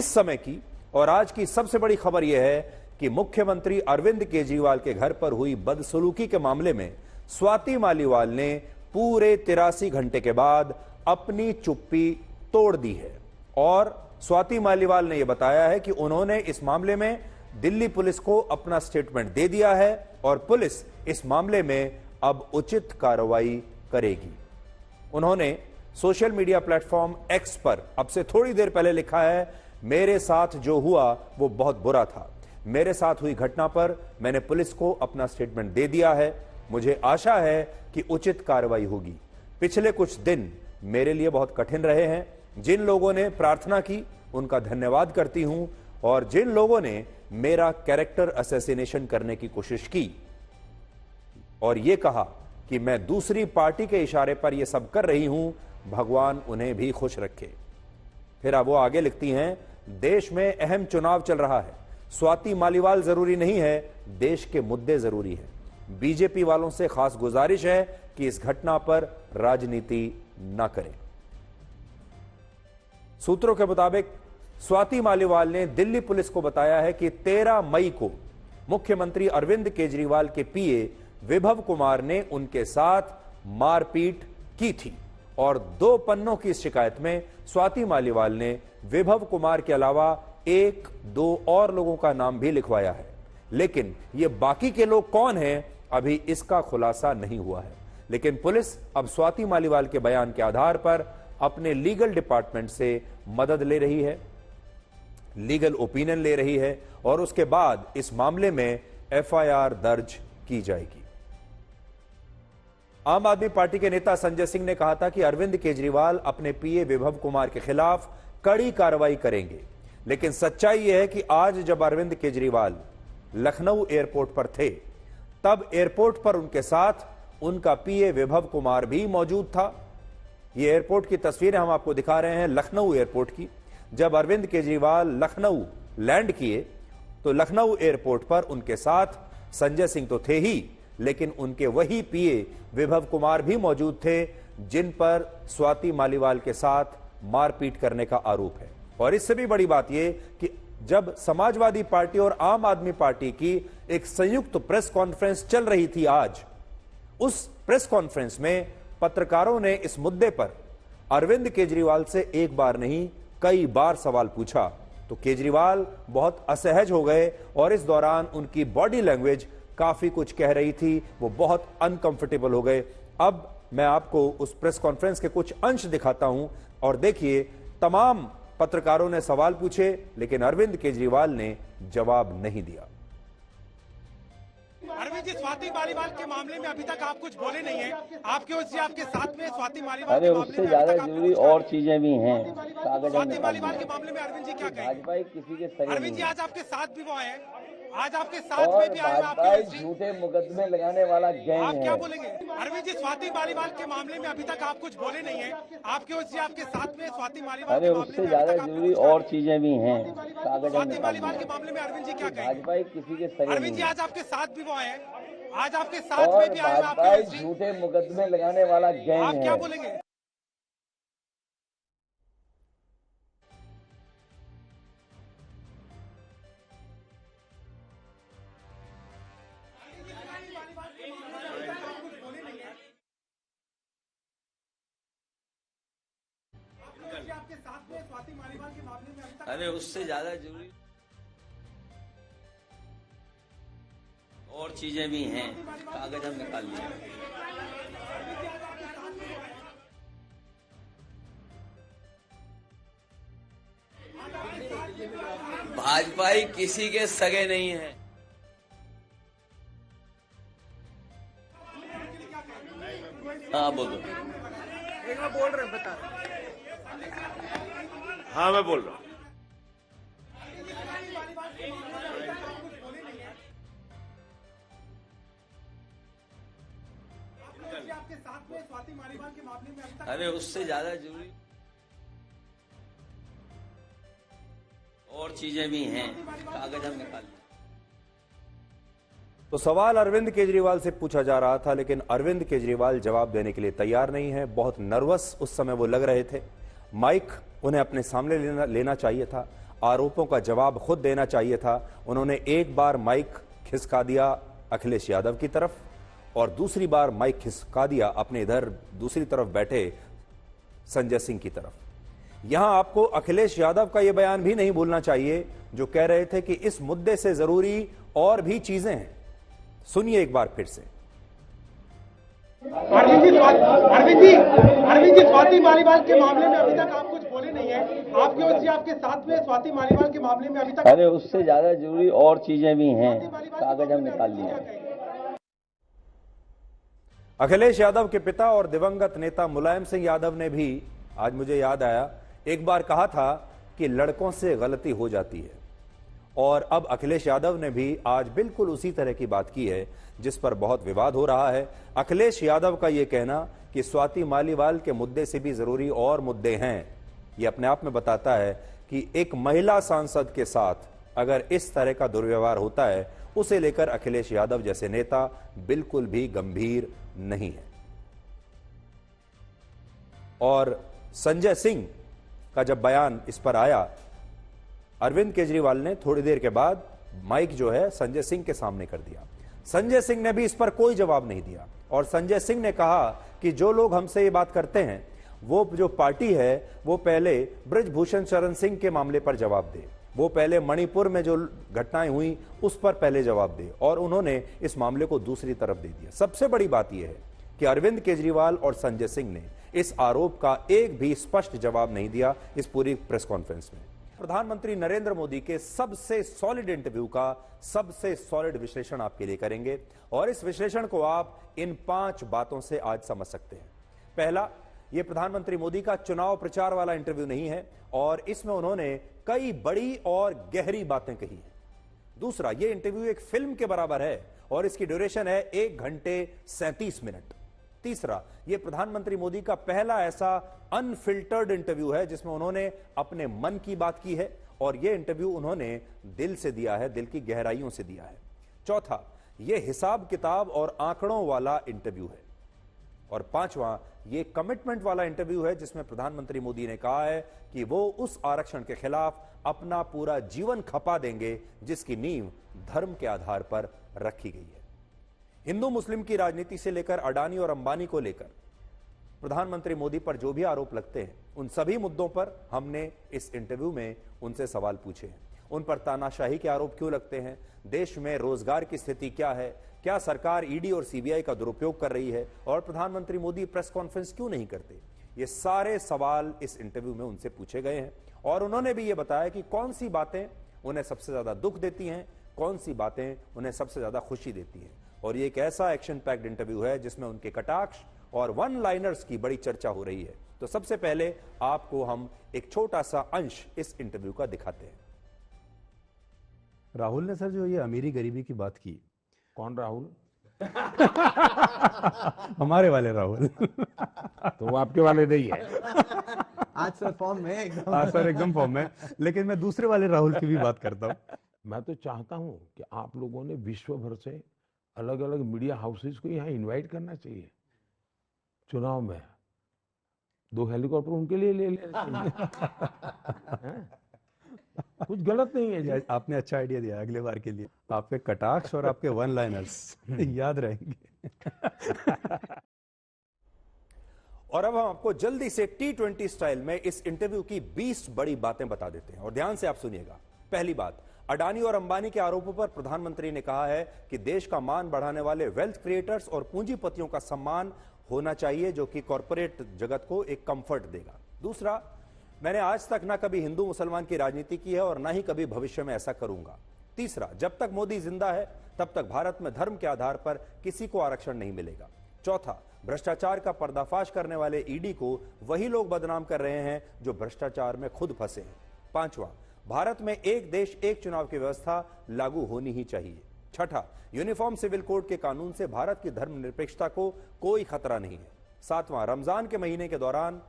इस समय की और आज की सबसे बड़ी खबर यह है कि मुख्यमंत्री अरविंद केजरीवाल के घर पर हुई बदसलूकी के मामले में स्वाति मालीवाल ने पूरे 83 घंटे के बाद अपनी चुप्पी तोड़ दी है और स्वाति मालीवाल ने यह बताया है कि उन्होंने इस मामले में दिल्ली पुलिस को अपना स्टेटमेंट दे दिया है और पुलिस इस मामले में अब उचित कार्रवाई करेगी। उन्होंने सोशल मीडिया प्लेटफॉर्म एक्स पर अब से थोड़ी देर पहले लिखा है, मेरे साथ जो हुआ वो बहुत बुरा था। मेरे साथ हुई घटना पर मैंने पुलिस को अपना स्टेटमेंट दे दिया है। मुझे आशा है कि उचित कार्रवाई होगी। पिछले कुछ दिन मेरे लिए बहुत कठिन रहे हैं। जिन लोगों ने प्रार्थना की उनका धन्यवाद करती हूं और जिन लोगों ने मेरा कैरेक्टर असैसिनेशन करने की कोशिश की और यह कहा कि मैं दूसरी पार्टी के इशारे पर यह सब कर रही हूं, भगवान उन्हें भी खुश रखे। फिर अब वो आगे लिखती हैं, देश में अहम चुनाव चल रहा है। स्वाति मालीवाल जरूरी नहीं है, देश के मुद्दे जरूरी है। बीजेपी वालों से खास गुजारिश है कि इस घटना पर राजनीति न करें। सूत्रों के मुताबिक स्वाति मालीवाल ने दिल्ली पुलिस को बताया है कि 13 मई को मुख्यमंत्री अरविंद केजरीवाल के पीए विभव कुमार ने उनके साथ मारपीट की थी और 2 पन्नों की शिकायत में स्वाति मालीवाल ने विभव कुमार के अलावा 1-2 और लोगों का नाम भी लिखवाया है। लेकिन ये बाकी के लोग कौन हैं, अभी इसका खुलासा नहीं हुआ है। लेकिन पुलिस अब स्वाति मालीवाल के बयान के आधार पर अपने लीगल डिपार्टमेंट से मदद ले रही है, लीगल ओपिनियन ले रही है और उसके बाद इस मामले में एफआईआर दर्ज की जाएगी। आम आदमी पार्टी के नेता संजय सिंह ने कहा था कि अरविंद केजरीवाल अपने पीए विभव कुमार के खिलाफ कड़ी कार्रवाई करेंगे। लेकिन सच्चाई यह है कि आज जब अरविंद केजरीवाल लखनऊ एयरपोर्ट पर थे, तब एयरपोर्ट पर उनके साथ उनका पीए विभव कुमार भी मौजूद था। ये एयरपोर्ट की तस्वीरें हम आपको दिखा रहे हैं, लखनऊ एयरपोर्ट की। जब अरविंद केजरीवाल लखनऊ लैंड किए तो लखनऊ एयरपोर्ट पर उनके साथ संजय सिंह तो थे ही, लेकिन उनके वही पीए विभव कुमार भी मौजूद थे जिन पर स्वाति मालीवाल के साथ मारपीट करने का आरोप है। और इससे भी बड़ी बात यह कि जब समाजवादी पार्टी और आम आदमी पार्टी की एक संयुक्त प्रेस कॉन्फ्रेंस चल रही थी आज, उस प्रेस कॉन्फ्रेंस में पत्रकारों ने इस मुद्दे पर अरविंद केजरीवाल से एक बार नहीं कई बार सवाल पूछा तो केजरीवाल बहुत असहज हो गए और इस दौरान उनकी बॉडी लैंग्वेज काफी कुछ कह रही थी, वो बहुत अनकंफर्टेबल हो गए। अब मैं आपको उस प्रेस कॉन्फ्रेंस के कुछ अंश दिखाता हूं और देखिए, तमाम पत्रकारों ने सवाल पूछे लेकिन अरविंद केजरीवाल ने जवाब नहीं दिया। अरविंद जी, स्वाति मालीवाल के मामले में अभी तक आप कुछ बोले नहीं है। आपके ओर से आपके साथ में स्वाति मालीवाल अरे उससे ज्यादा जरूरी और चीजें भी हैं। स्वाति मालीवाल के मामले में अरविंद जी क्या कहेंगे? भाजपा किसी के सगे अरविंद जी, आज आपके साथ भी वो आए हैं, आज आपके साथ और में भी आए भाजपा झूठे मुकदमे लगाने वाला गैंग आप क्या है। बोलेंगे? अरविंद जी, स्वाति मालीवाल के मामले में अभी तक आप कुछ बोले नहीं है। आपके ओर से आपके साथ में स्वाति मालीवाल अरे उससे ज्यादा जरूरी और चीजें भी हैं। स्वाति मालीवाल के मामले में अरविंद जी क्या कहेंगे? भाजपा किसी के सगे अरविंद जी, आज आपके साथ भी वो आए हैं, आज आपके साथ में भी आए भाजपा झूठे मुकदमे लगाने वाला गैंग है। आप क्या बोलेंगे? आपके साथ में स्वाति मालीवाल के मामले में अभी तक अरे उससे ज्यादा जरूरी और चीजें भी हैं। कागज हम निकाल लिए। भाजपा किसी के सगे नहीं है। हाँ बोलो। मैं बोल रहा हूँ, बता। हाँ मैं बोल रहा हूँ। आपके साथ में स्वाति मालीवाल के मामले में अभी तक अरे उससे ज्यादा जरूरी और चीजें भी हैं। कागज हम निकाल लिए। तो सवाल अरविंद केजरीवाल से पूछा जा रहा था लेकिन अरविंद केजरीवाल जवाब देने के लिए तैयार नहीं है। बहुत नर्वस उस समय वो लग रहे थे। माइक उन्हें अपने सामने लेना चाहिए था। आरोपों का जवाब खुद देना चाहिए था। उन्होंने एक बार माइक खिसका दिया अखिलेश यादव की तरफ और दूसरी बार माइक खिसका दिया अपने इधर दूसरी तरफ बैठे संजय सिंह की तरफ। यहां आपको अखिलेश यादव का यह बयान भी नहीं भूलना चाहिए जो कह रहे थे कि इस मुद्दे से जरूरी और भी चीजें हैं। सुनिए एक बार फिर से। अरविंद जी स्वाति मालीवाल के मामले में अभी तक आप कुछ बोले नहीं है। आपकी ओर से आपके साथ में स्वाति मालीवाल के मामले में अभी तक अरे उससे ज्यादा जरूरी और चीजें भी हैं, कागज हम निकाल लिए। अखिलेश यादव के पिता और दिवंगत नेता मुलायम सिंह यादव ने भी, आज मुझे याद आया, एक बार कहा था कि लड़कों से गलती हो जाती है और अब अखिलेश यादव ने भी आज बिल्कुल उसी तरह की बात की है जिस पर बहुत विवाद हो रहा है। अखिलेश यादव का यह कहना कि स्वाति मालीवाल के मुद्दे से भी जरूरी और मुद्दे हैं, यह अपने आप में बताता है कि एक महिला सांसद के साथ अगर इस तरह का दुर्व्यवहार होता है उसे लेकर अखिलेश यादव जैसे नेता बिल्कुल भी गंभीर नहीं है। और संजय सिंह का जब बयान इस पर आया, अरविंद केजरीवाल ने थोड़ी देर के बाद माइक जो है संजय सिंह के सामने कर दिया। संजय सिंह ने भी इस पर कोई जवाब नहीं दिया और संजय सिंह ने कहा कि जो लोग हमसे ये बात करते हैं वो जो पार्टी है वो पहले बृजभूषण शरण सिंह के मामले पर जवाब दे, वो पहले मणिपुर में जो घटनाएं हुई उस पर पहले जवाब दे, और उन्होंने इस मामले को दूसरी तरफ दे दिया। सबसे बड़ी बात यह है कि अरविंद केजरीवाल और संजय सिंह ने इस आरोप का एक भी स्पष्ट जवाब नहीं दिया इस पूरी प्रेस कॉन्फ्रेंस में। प्रधानमंत्री नरेंद्र मोदी के सबसे सॉलिड इंटरव्यू का सबसे सॉलिड विश्लेषण आपके लिए करेंगे और इस विश्लेषण को आप इन 5 बातों से आज समझ सकते हैं। पहला, यह प्रधानमंत्री मोदी का चुनाव प्रचार वाला इंटरव्यू नहीं है और इसमें उन्होंने कई बड़ी और गहरी बातें कही हैं। दूसरा, यह इंटरव्यू एक फिल्म के बराबर है और इसकी ड्यूरेशन है 1 घंटे 37 मिनट। तीसरा, यह प्रधानमंत्री मोदी का पहला ऐसा अनफिल्टर्ड इंटरव्यू है जिसमें उन्होंने अपने मन की बात की है और यह इंटरव्यू उन्होंने दिल से दिया है, दिल की गहराइयों से दिया है। चौथा, यह हिसाब किताब और आंकड़ों वाला इंटरव्यू है। और पांचवा, यह कमिटमेंट वाला इंटरव्यू है जिसमें प्रधानमंत्री मोदी ने कहा है कि वो उस आरक्षण के खिलाफ अपना पूरा जीवन खपा देंगे जिसकी नींव धर्म के आधार पर रखी गई है। हिंदू मुस्लिम की राजनीति से लेकर अडानी और अंबानी को लेकर प्रधानमंत्री मोदी पर जो भी आरोप लगते हैं उन सभी मुद्दों पर हमने इस इंटरव्यू में उनसे सवाल पूछे हैं। उन पर तानाशाही के आरोप क्यों लगते हैं, देश में रोजगार की स्थिति क्या है, क्या सरकार ईडी और सीबीआई का दुरुपयोग कर रही है और प्रधानमंत्री मोदी प्रेस कॉन्फ्रेंस क्यों नहीं करते, ये सारे सवाल इस इंटरव्यू में उनसे पूछे गए हैं। और उन्होंने भी ये बताया कि कौन सी बातें उन्हें सबसे ज्यादा दुख देती हैं, कौन सी बातें उन्हें सबसे ज्यादा खुशी देती हैं। और ये एक ऐसा एक्शन पैक्ड इंटरव्यू है जिसमें उनके कटाक्ष और वन लाइनर्स की बड़ी चर्चा हो रही है। तो सबसे पहले आपको हम एक छोटा सा अंश इस इंटरव्यू का दिखाते हैं। राहुल ने सर जो ये अमीरी गरीबी की बात की, कौन राहुल? हमारे वाले राहुल। तो वो आपके वाले नहीं है। आज सर फॉर्म में एकदम। हाँ सर एकदम फॉर्म में, लेकिन मैं दूसरे वाले राहुल की भी बात करता हूँ। मैं तो चाहता हूं कि आप लोगों ने विश्व भर से अलग अलग मीडिया हाउसेस को यहाँ इनवाइट करना चाहिए। चुनाव में 2 हेलीकॉप्टर उनके लिए ले लेना चाहिए। कुछ गलत नहीं है जी। आपने अच्छा आइडिया दिया, अगले बार के लिए आपके कटाक्ष और आपके वन लाइनर्स याद रहेंगे। और अब हम आपको जल्दी से T20 स्टाइल में इस इंटरव्यू की 20 बड़ी बातें बता देते हैं और ध्यान से आप सुनिएगा। पहली बात, अडानी और अंबानी के आरोपों पर प्रधानमंत्री ने कहा है कि देश का मान बढ़ाने वाले वेल्थ क्रिएटर्स और पूंजीपतियों का सम्मान होना चाहिए जो कि कॉर्पोरेट जगत को एक कंफर्ट देगा। दूसरा, मैंने आज तक ना कभी हिंदू मुसलमान की राजनीति की है और ना ही कभी भविष्य में ऐसा करूंगा। तीसरा, जब तक मोदी जिंदा है तब तक भारत में धर्म के आधार पर किसी को आरक्षण नहीं मिलेगा। चौथा, भ्रष्टाचार का पर्दाफाश करने वाले ईडी को वही लोग बदनाम कर रहे हैं जो भ्रष्टाचार में खुद फंसे हैं। पांचवा, भारत में एक देश एक चुनाव की व्यवस्था लागू होनी ही चाहिए। छठा, यूनिफॉर्म सिविल कोड के कानून से भारत की धर्मनिरपेक्षता को कोई खतरा नहीं है। सातवां, रमजान के महीने के दौरान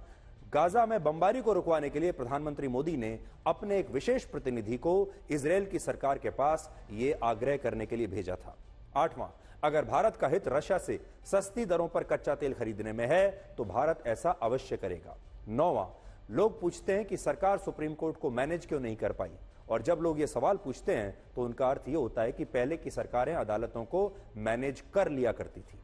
गाजा में बमबारी को रुकवाने के लिए प्रधानमंत्री मोदी ने अपने एक विशेष प्रतिनिधि को इजरायल की सरकार के पास ये आग्रह करने के लिए भेजा था। आठवां, अगर भारत का हित रशिया से सस्ती दरों पर कच्चा तेल खरीदने में है तो भारत ऐसा अवश्य करेगा। नौवां, लोग पूछते हैं कि सरकार सुप्रीम कोर्ट को मैनेज क्यों नहीं कर पाई, और जब लोग ये सवाल पूछते हैं तो उनका अर्थ ये होता है कि पहले की सरकारें अदालतों को मैनेज कर लिया करती थी।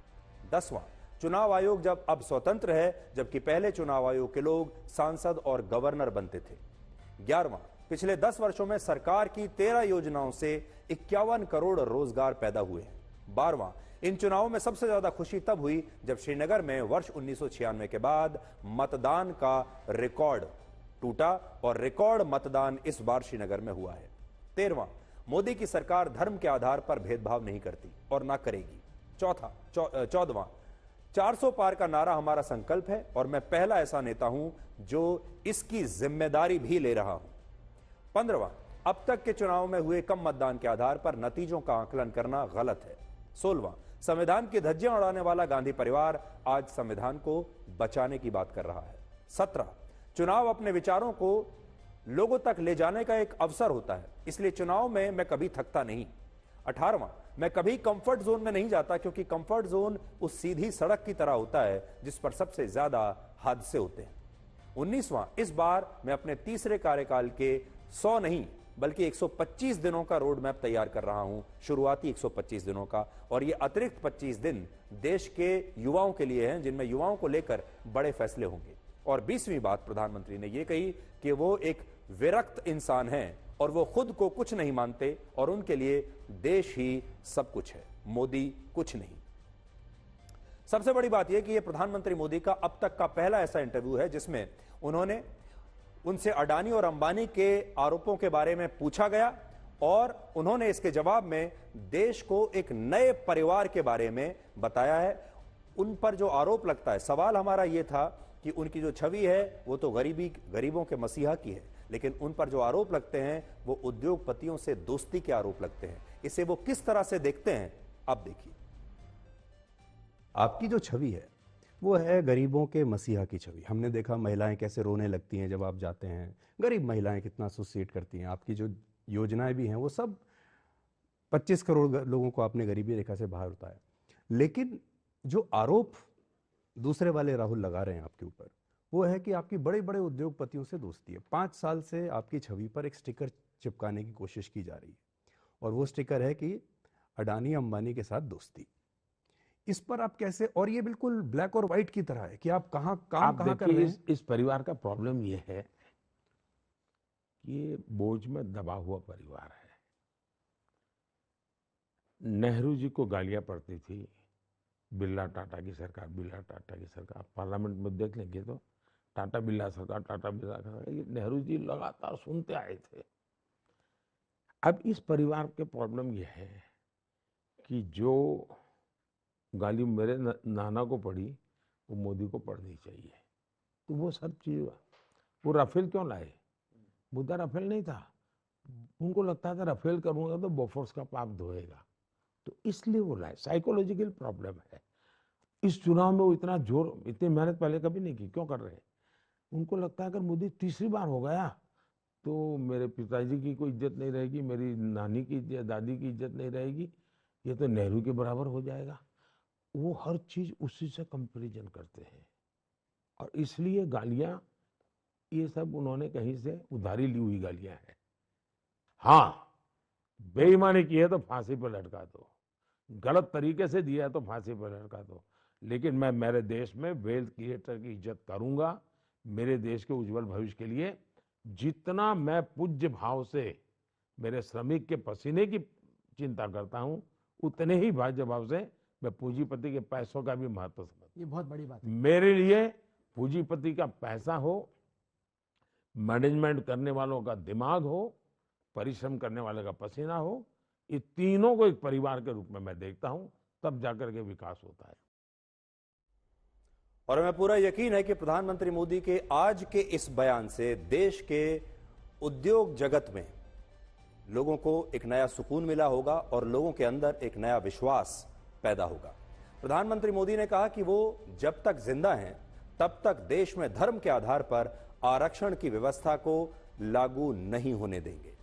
10वां, चुनाव आयोग जब अब स्वतंत्र है, जबकि पहले चुनाव आयोग के लोग सांसद और गवर्नर बनते थे। 11वां, पिछले 10 वर्षों में सरकार की 13 योजनाओं से 51 करोड़ रोजगार पैदा हुए हैं। 12वां, इन चुनावों में सबसे ज्यादा खुशी तब हुई जब श्रीनगर में वर्ष 1996 के बाद मतदान का रिकॉर्ड टूटा, और रिकॉर्ड मतदान इस बार श्रीनगर में हुआ है। 13वां, मोदी की सरकार धर्म के आधार पर भेदभाव नहीं करती और ना करेगी। 14वां, 400 पार का नारा हमारा संकल्प है और मैं पहला ऐसा नेता हूं जो इसकी जिम्मेदारी भी ले रहा हूं। 15वां, अब तक के चुनाव में हुए कम मतदान के आधार पर नतीजों का आकलन करना गलत है। 16वां, संविधान की धज्जियां उड़ाने वाला गांधी परिवार आज संविधान को बचाने की बात कर रहा है। 17, चुनाव अपने विचारों को लोगों तक ले जाने का एक अवसर होता है, इसलिए चुनाव में मैं कभी थकता नहीं। 18वां, मैं कभी कंफर्ट जोन में नहीं जाता, क्योंकि कंफर्ट जोन उस सीधी सड़क की तरह होता है जिस पर सबसे ज्यादा हादसे होते हैं। 19वां, इस बार मैं अपने तीसरे कार्यकाल के 100 नहीं बल्कि 125 दिनों का रोड मैप तैयार कर रहा हूं, शुरुआती 125 दिनों का, और ये अतिरिक्त 25 दिन देश के युवाओं के लिए हैं, जिनमें युवाओं को लेकर बड़े फैसले होंगे। और 20वीं बात प्रधानमंत्री ने यह कही कि वो एक विरक्त इंसान हैं और वो खुद को कुछ नहीं मानते और उनके लिए देश ही सब कुछ है, मोदी कुछ नहीं। सबसे बड़ी बात यह कि यह प्रधानमंत्री मोदी का अब तक का पहला ऐसा इंटरव्यू है जिसमें उनसे अडानी और अंबानी के आरोपों के बारे में पूछा गया और उन्होंने इसके जवाब में देश को एक नए परिवार के बारे में बताया है। उन पर जो आरोप लगता है, सवाल हमारा यह था कि उनकी जो छवि है वो तो गरीबों के मसीहा की है, लेकिन उन पर जो आरोप लगते हैं वो उद्योगपतियों से दोस्ती के आरोप लगते हैं। इसे वो किस तरह से देखते हैं, अब देखिए। आपकी जो छवि है वो है गरीबों के मसीहा की छवि। हमने देखा महिलाएं कैसे रोने लगती हैं जब आप जाते हैं, गरीब महिलाएं कितना सुसाइड करती हैं। आपकी जो योजनाएं भी हैं वो सब 25 करोड़ लोगों को आपने गरीबी रेखा से बाहर उतारा। लेकिन जो आरोप दूसरे वाले राहुल लगा रहे हैं आपके ऊपर, वो है कि आपकी बड़े बड़े उद्योगपतियों से दोस्ती है। 5 साल से आपकी छवि पर एक स्टिकर चिपकाने की कोशिश की जा रही है और वो स्टिकर है कि अडानी अंबानी के साथ दोस्ती। इस पर आप कैसे, और ये बिल्कुल ब्लैक और व्हाइट की तरह है कि आप कहां काम कहां कर रहे हैं। इस परिवार का प्रॉब्लम ये है कि ये बोझ में दबा हुआ परिवार है। नेहरू जी को गालियां पड़ती थी, बिरला टाटा की सरकार, पार्लियामेंट में देख लेंगे तो टाटा बिरला सरकार, टाटा बिरला सरकार, ये नेहरू जी लगातार सुनते आए थे। अब इस परिवार के प्रॉब्लम ये है कि जो गाली मेरे नाना को पड़ी वो मोदी को पड़नी चाहिए। तो वो सब चीज, वो राफेल क्यों लाए? मुद्दा राफेल नहीं था, उनको लगता था राफेल करूंगा तो बोफोर्स का पाप धोएगा, तो इसलिए वो लाए। साइकोलॉजिकल प्रॉब्लम है। इस चुनाव में वो इतनी मेहनत पहले कभी नहीं की, क्यों कर रहे हैं? उनको लगता है अगर मोदी तीसरी बार हो गया तो मेरे पिताजी की कोई इज्जत नहीं रहेगी, मेरी नानी की इज्जत, दादी की इज्जत नहीं रहेगी, ये तो नेहरू के बराबर हो जाएगा। वो हर चीज उसी से कंपैरिजन करते हैं और इसलिए गालियां, ये सब उन्होंने कहीं से उधारी ली हुई गालियां हैं। हाँ, बेईमानी की है तो फांसी पर लटका दो, गलत तरीके से दिया है तो फांसी पर लटका दो, लेकिन मैं मेरे देश में वेल्थ क्रिएटर की इज्जत करूंगा। मेरे देश के उज्जवल भविष्य के लिए जितना मैं पूज्य भाव से मेरे श्रमिक के पसीने की चिंता करता हूं, उतने ही भाज्य भाव से मैं पूंजीपति के पैसों का भी महत्व समझता हूं। ये बहुत बड़ी बात है। मेरे लिए पूंजीपति का पैसा हो, मैनेजमेंट करने वालों का दिमाग हो, परिश्रम करने वाले का पसीना हो, ये तीनों को एक परिवार के रूप में मैं देखता हूं, तब जाकर के विकास होता है। और हमें पूरा यकीन है कि प्रधानमंत्री मोदी के आज के इस बयान से देश के उद्योग जगत में लोगों को एक नया सुकून मिला होगा और लोगों के अंदर एक नया विश्वास पैदा होगा। प्रधानमंत्री मोदी ने कहा कि वो जब तक जिंदा हैं तब तक देश में धर्म के आधार पर आरक्षण की व्यवस्था को लागू नहीं होने देंगे।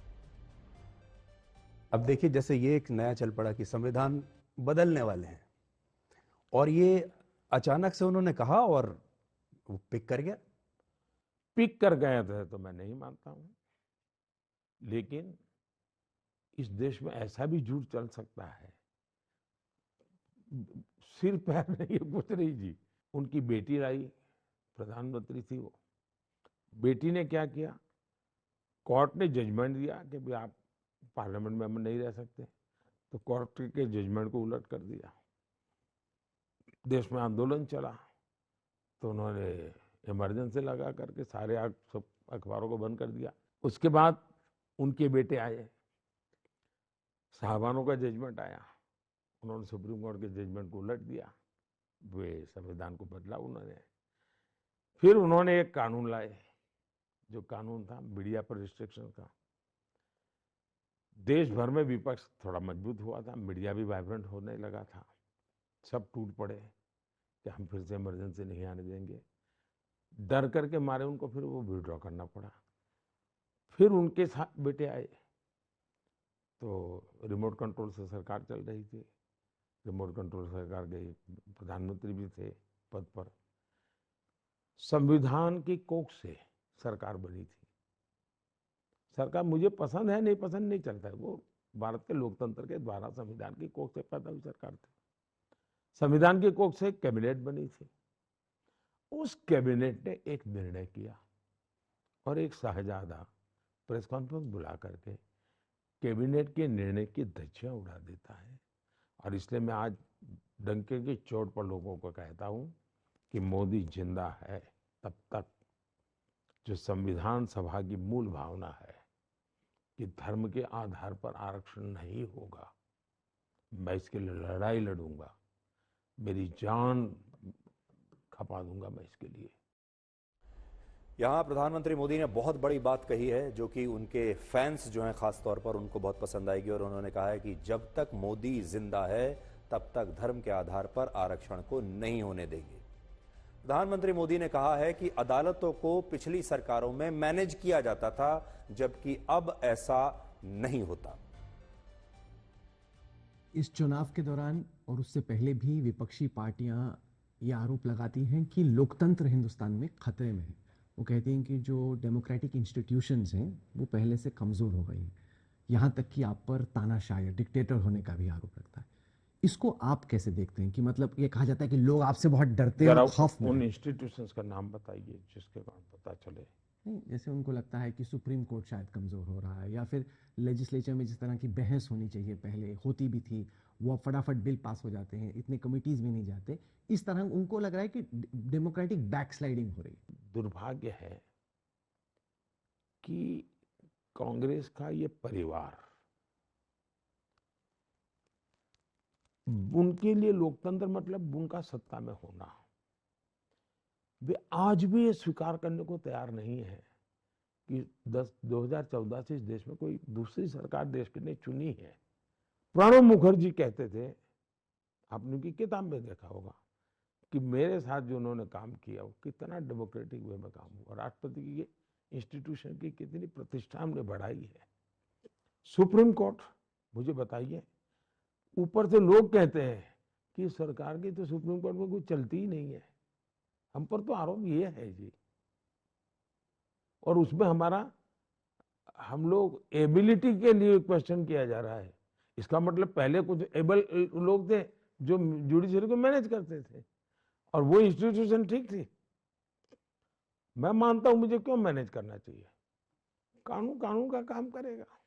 अब देखिए, जैसे ये एक नया चल पड़ा कि संविधान बदलने वाले हैं और ये अचानक से उन्होंने कहा और वो पिक कर गया। पिक कर गए थे तो मैं नहीं मानता हूं, लेकिन इस देश में ऐसा भी झूठ चल सकता है, सिर पैर नहीं पूछ रही जी। उनकी बेटी लाई, प्रधानमंत्री थी वो, बेटी ने क्या किया, कोर्ट ने जजमेंट दिया कि भाई आप पार्लियामेंट मेंबर नहीं रह सकते, तो कोर्ट के जजमेंट को उलट कर दिया। देश में आंदोलन चला तो उन्होंने इमरजेंसी लगा करके सारे सब अखबारों को बंद कर दिया। उसके बाद उनके बेटे आए, साहबानों का जजमेंट आया, उन्होंने सुप्रीम कोर्ट के जजमेंट को उलट दिया, वे संविधान को बदला उन्होंने। फिर उन्होंने एक कानून लाए, जो कानून था मीडिया पर रिस्ट्रिक्शन का। देश भर में विपक्ष थोड़ा मजबूत हुआ था, मीडिया भी वाइब्रेंट होने लगा था, सब टूट पड़े कि हम फिर से इमरजेंसी नहीं आने देंगे। डर करके मारे उनको फिर वो विड्रॉ करना पड़ा। फिर उनके साथ बेटे आए तो रिमोट कंट्रोल से सरकार चल रही थी, रिमोट कंट्रोल सरकार गई, प्रधानमंत्री भी थे पद पर। संविधान की कोख से सरकार बनी थी। सरकार मुझे पसंद है नहीं पसंद नहीं चलता है, वो भारत के लोकतंत्र के द्वारा संविधान की कोख से पैदा हुई सरकार थी। संविधान की कोख से कैबिनेट बनी थी। उस कैबिनेट ने एक निर्णय किया और एक शहजादा प्रेस कॉन्फ्रेंस बुला करके कैबिनेट के निर्णय की धज्जियां उड़ा देता है। और इसलिए मैं आज डंके की चोट पर लोगों को कहता हूं कि मोदी जिंदा है तब तक जो संविधान सभा की मूल भावना है कि धर्म के आधार पर आरक्षण नहीं होगा, मैं इसके लिए लड़ाई लड़ूंगा, मेरी जान खपा दूंगा मैं इसके लिए। यहां प्रधानमंत्री मोदी ने बहुत बड़ी बात कही है जो कि उनके फैंस जो हैं खास तौर पर उनको बहुत पसंद आएगी, और उन्होंने कहा है कि जब तक मोदी जिंदा है तब तक धर्म के आधार पर आरक्षण को नहीं होने देंगे। प्रधानमंत्री मोदी ने कहा है कि अदालतों को पिछली सरकारों में मैनेज किया जाता था, जबकि अब ऐसा नहीं होता। इस चुनाव के दौरान और उससे पहले भी विपक्षी पार्टियां ये आरोप लगाती हैं कि लोकतंत्र हिंदुस्तान में खतरे में है। वो कहती हैं कि जो डेमोक्रेटिक इंस्टीट्यूशंस हैं वो पहले से कमज़ोर हो गई हैं। यहाँ तक कि आप पर तानाशाह, डिक्टेटर होने का भी आरोप लगता है। इसको आप कैसे देखते हैं कि मतलब ये कहा जाता है कि लोग आपसे बहुत डरते हैं और खौफ में। उन इंस्टीट्यूशंस का नाम बताइए जिसके कारण पता चले। नहीं, जैसे उनको लगता है कि सुप्रीम कोर्ट शायद कमज़ोर हो रहा है, या फिर लेजिस्लेचर में जिस तरह की बहस होनी चाहिए पहले होती भी थी, वो फटाफट बिल पास हो जाते हैं, इतने कमिटीज़ भी नहीं जाते। इस तरह उनको लग रहा है कि डेमोक्रेटिक बैकस्लाइडिंग हो रही है। दुर्भाग्य है कि कांग्रेस का ये परिवार, उनके लिए लोकतंत्र मतलब उनका सत्ता में होना, वे आज भी ये स्वीकार करने को तैयार नहीं है कि 2014 से इस देश में कोई दूसरी सरकार देश के ने चुनी है। प्रणब मुखर्जी कहते थे, आपने उनकी किताब में देखा होगा, कि मेरे साथ जो उन्होंने काम किया वो कितना डेमोक्रेटिक वे में काम हुआ, राष्ट्रपति की इंस्टीट्यूशन की कितनी प्रतिष्ठा हमने बढ़ाई है। सुप्रीम कोर्ट, मुझे बताइए, ऊपर से लोग कहते हैं कि सरकार की तो सुप्रीम कोर्ट में कुछ चलती ही नहीं है, हम पर तो आरोप ये है जी। और उसमें हम लोग एबिलिटी के लिए क्वेश्चन किया जा रहा है। इसका मतलब पहले कुछ एबल लोग थे जो जुडिशरी को मैनेज करते थे और वो इंस्टीट्यूशन ठीक थी। मैं मानता हूं मुझे क्यों मैनेज करना चाहिए, कानून का काम करेगा।